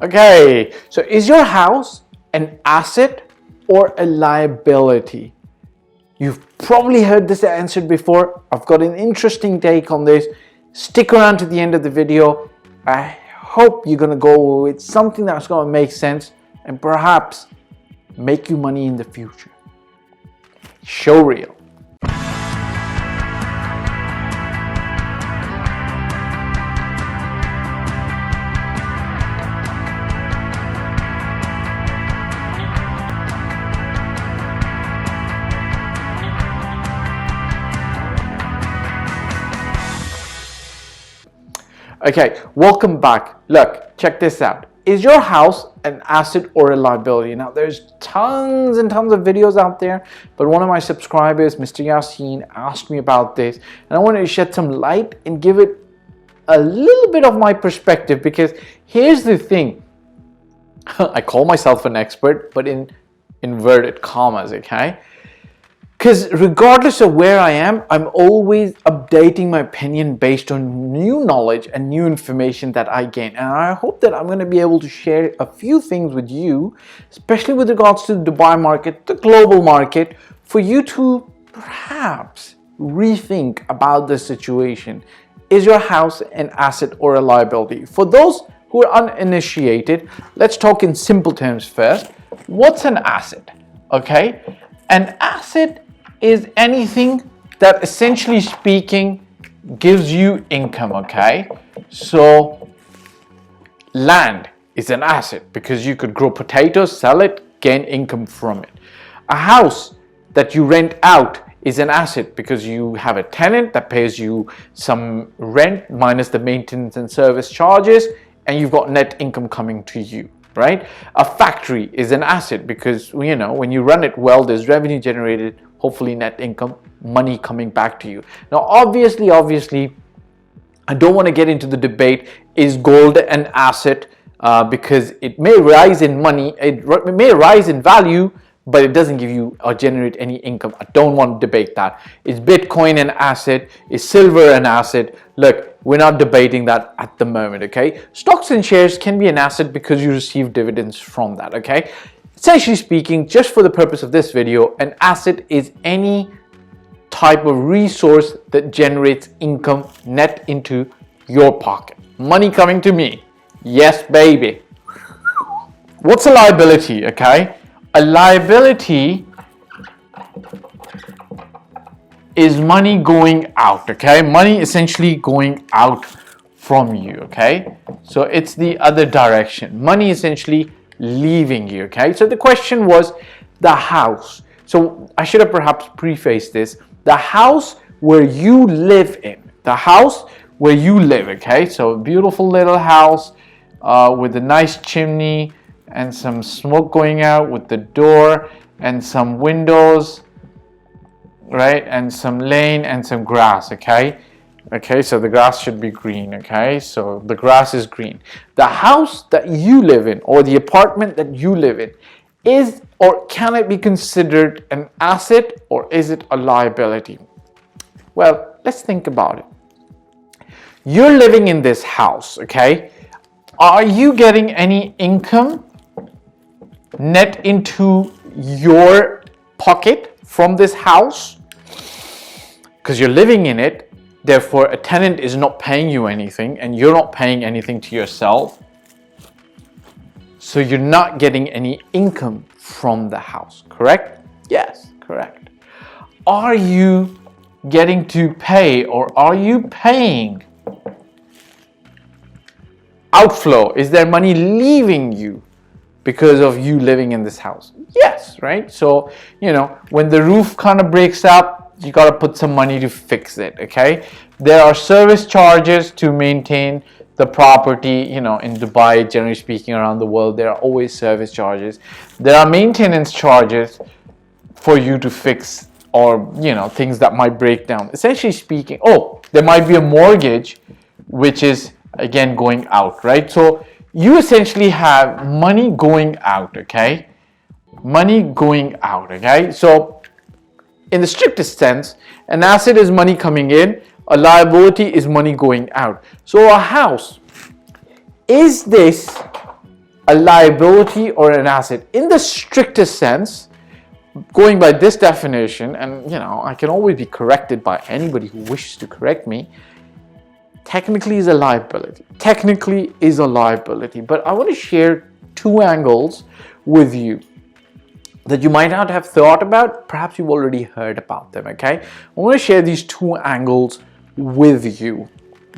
Okay, so is your house an asset or a liability? You've probably heard this answered before. I've got an interesting take on this. Stick around to the end of the video. I hope you're going to go with something that's going to make sense and perhaps make you money in the future. Show reel. Okay, welcome back. Look, check this out. Is your house an asset or a liability? Now, there's tons and tons of videos out there, but one of my subscribers, Mr. Yasin, asked me about this, and I wanted to shed some light and give it a little bit of my perspective, because here's the thing. I call myself an expert, but in inverted commas, okay? Because regardless of where I am, I'm always updating my opinion based on new knowledge and new information that I gain. And I hope that I'm going to be able to share a few things with you, especially with regards to the Dubai market, the global market, for you to perhaps rethink about the situation. Is your house an asset or a liability? For those who are uninitiated, let's talk in simple terms first. What's an asset? Okay, an asset is anything that, essentially speaking, gives you income. Okay, so land is an asset because you could grow potatoes, sell it, gain income from it. A house that you rent out is an asset because you have a tenant that pays you some rent minus the maintenance and service charges, and you've got net income coming to you, right? A factory is an asset because, you know, when you run it well, there's revenue generated, hopefully net income, money coming back to you. Now, obviously, I don't want to get into the debate, is gold an asset? Because it may rise in money, it may rise in value, but it doesn't give you or generate any income. I don't want to debate that. Is Bitcoin an asset? Is silver an asset? Look, we're not debating that at the moment, okay? Stocks and shares can be an asset because you receive dividends from that, okay? Essentially speaking, just for the purpose of this video, an asset is any type of resource that generates income net into your pocket. Money coming to me. Yes, baby. What's a liability, okay? A liability is money going out, okay? Money essentially going out from you, okay? So it's the other direction. Money essentially leaving you, okay? So the question was the house. So I should have perhaps prefaced this. The house where you live in. The house where you live, okay? So a beautiful little house with a nice chimney and some smoke going out with the door and some windows, right? And some lane and some grass, okay? Okay, so the grass should be green, okay? So the grass is green. The house that you live in or the apartment that you live in is or can it be considered an asset or is it a liability? Well, let's think about it. You're living in this house, okay? Are you getting any income net into your pocket from this house? Because you're living in it. Therefore, a tenant is not paying you anything and you're not paying anything to yourself. So you're not getting any income from the house, correct? Yes, correct. Are you getting to pay or are you paying? Outflow, is there money leaving you because of you living in this house? Yes, right? So, you know, when the roof kind of breaks up, you got to put some money to fix it, okay? There are service charges to maintain the property, you know, in Dubai, generally speaking, around the world, there are always service charges. There are maintenance charges for you to fix or, you know, things that might break down. Essentially speaking, there might be a mortgage, which is, again, going out, right? So you essentially have money going out, okay? Money going out, okay? So in the strictest sense, an asset is money coming in, a liability is money going out. So a house, is this a liability or an asset. In the strictest sense, going by this definition, and I can always be corrected by anybody who wishes to correct me, technically is a liability. Technically is a liability. But I want to share two angles with you that you might not have thought about. Perhaps you've already heard about them, okay? I want to share these two angles with you,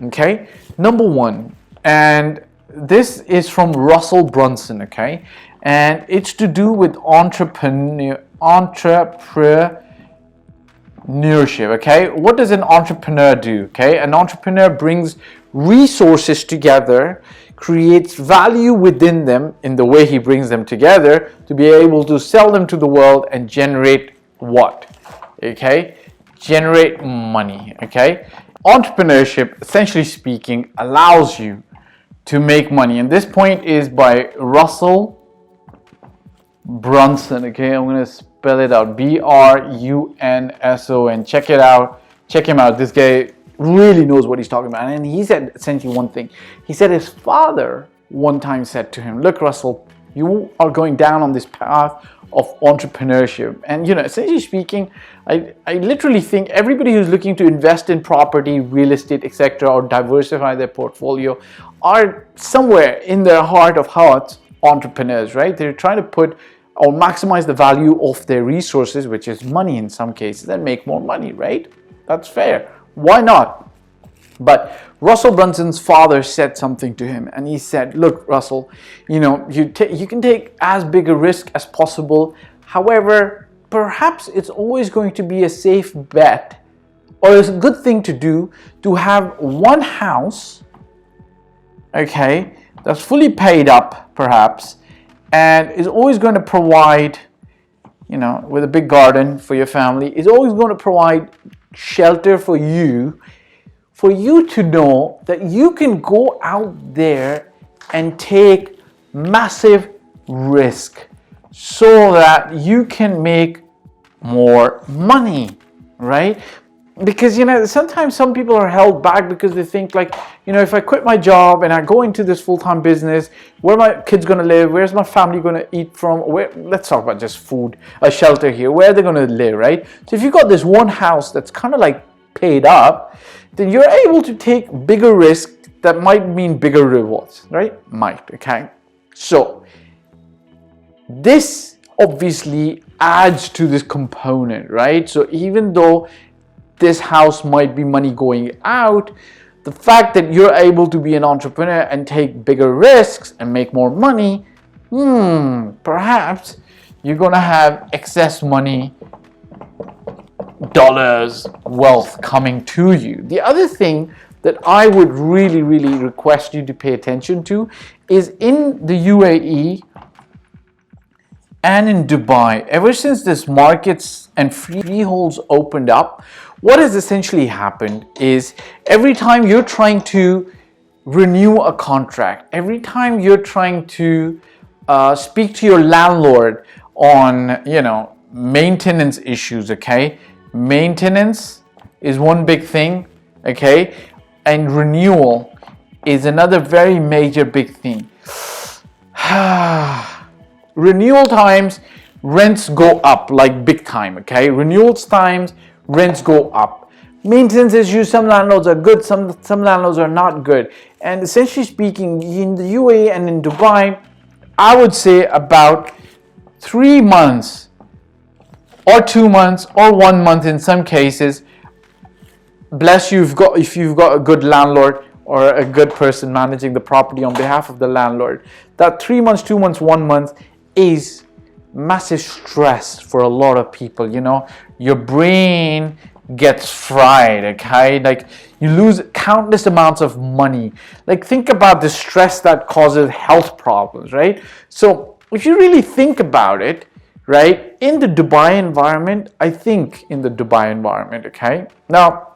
okay? Number one, and this is from Russell Brunson, okay? And it's to do with entrepreneurship, okay? What does an entrepreneur do, okay? An entrepreneur brings resources together, creates value within them in the way he brings them together to be able to sell them to the world and generate what? Okay? Generate money, okay? Entrepreneurship, essentially speaking, allows you to make money. And this point is by Russell Brunson, okay? I'm going to spell it out. Brunson. Check it out. Check him out. This guy really knows what he's talking about. And he said essentially one thing. He said his father one time said to him, look, Russell, you are going down on this path of entrepreneurship. And essentially speaking, I literally think everybody who's looking to invest in property, real estate, etc., or diversify their portfolio are somewhere in their heart of hearts entrepreneurs, right? They're trying to put or maximize the value of their resources, which is money in some cases, and make more money, right? That's fair. Why not? But Russell Brunson's father said something to him, and he said, look, Russell, you can take as big a risk as possible. However, perhaps it's always going to be a safe bet, or it's a good thing to do, to have one house, okay, that's fully paid up, perhaps, and is always going to provide, with a big garden for your family, is always going to provide shelter for you to know that you can go out there and take massive risk so that you can make more money, right? Because sometimes some people are held back because they think like, if I quit my job and I go into this full-time business, where are my kids going to live? Where's my family going to eat from? Let's talk about just food, a shelter here. Where are they going to live, right? So if you've got this one house that's kind of like paid up, then you're able to take bigger risks that might mean bigger rewards, right? Okay? So this obviously adds to this component, right? So even though this house might be money going out, the fact that you're able to be an entrepreneur and take bigger risks and make more money, perhaps you're going to have excess money, dollars, wealth coming to you. The other thing that I would really, really request you to pay attention to is in the UAE and in Dubai, ever since this markets and freeholds opened up, what has essentially happened is every time you're trying to renew a contract, every time you're trying to speak to your landlord on, maintenance issues, okay? Maintenance is one big thing, okay? And renewal is another very major big thing. Renewal times, rents go up like big time, okay? Renewal times, rents go up. Maintenance issues, some landlords are good, some landlords are not good. And essentially speaking, in the UAE and in Dubai, I would say about 3 months or 2 months or 1 month in some cases. Bless you if you've got a good landlord or a good person managing the property on behalf of the landlord. That 3 months, 2 months, 1 month is massive stress for a lot of people. Your brain gets fried, okay? Like you lose countless amounts of money. Like think about the stress that causes health problems, right? So if you really think about it, right, in the Dubai environment, okay? Now,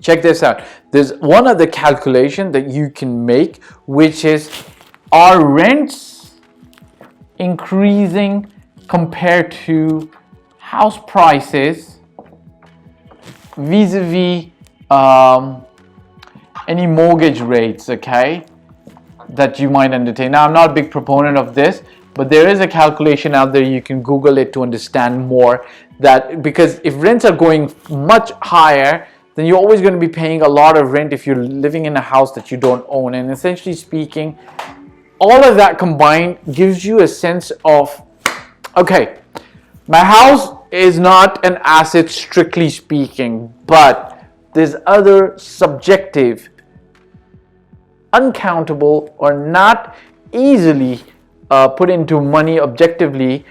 check this out. There's one other calculation that you can make, which is, are rents increasing compared to house prices vis-a-vis any mortgage rates, okay? that you might entertain. Now, I'm not a big proponent of this, but there is a calculation out there. You can Google it to understand more, that because if rents are going much higher, then you're always going to be paying a lot of rent if you're living in a house that you don't own. And essentially speaking, all of that combined gives you a sense of, okay, my house is not an asset strictly speaking, but there's other subjective, uncountable, or not easily put into money objectively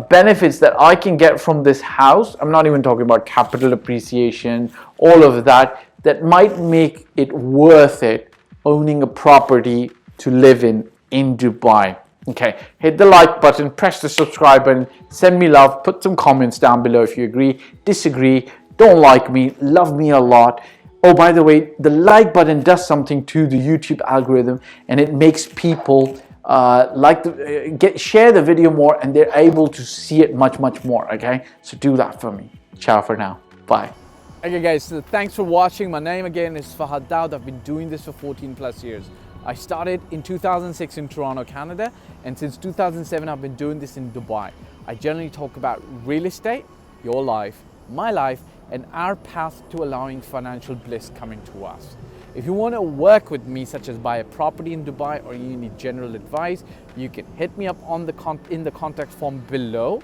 benefits that I can get from this house. I'm not even talking about capital appreciation, all of that, that might make it worth it owning a property to live in Dubai. Okay, hit the like button, press the subscribe button, send me love, put some comments down below if you agree, disagree, don't like me, love me a lot. Oh, by the way, the like button does something to the YouTube algorithm, and it makes people share the video more, and they're able to see it much more. Okay, so do that for me. Ciao for now. Bye. Okay guys, so thanks for watching. My name again is Fahd Dawood. I've been doing this for 14+ years. I started in 2006 in Toronto, Canada, and since 2007 I've been doing this in Dubai. I generally talk about real estate, your life, my life, and our path to allowing financial bliss coming to us. If you want to work with me, such as buy a property in Dubai, or you need general advice, you can hit me up on in the contact form below.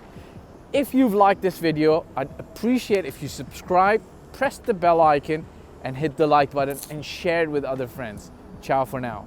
If you've liked this video, I'd appreciate if you subscribe, press the bell icon, and hit the like button, and share it with other friends. Ciao for now.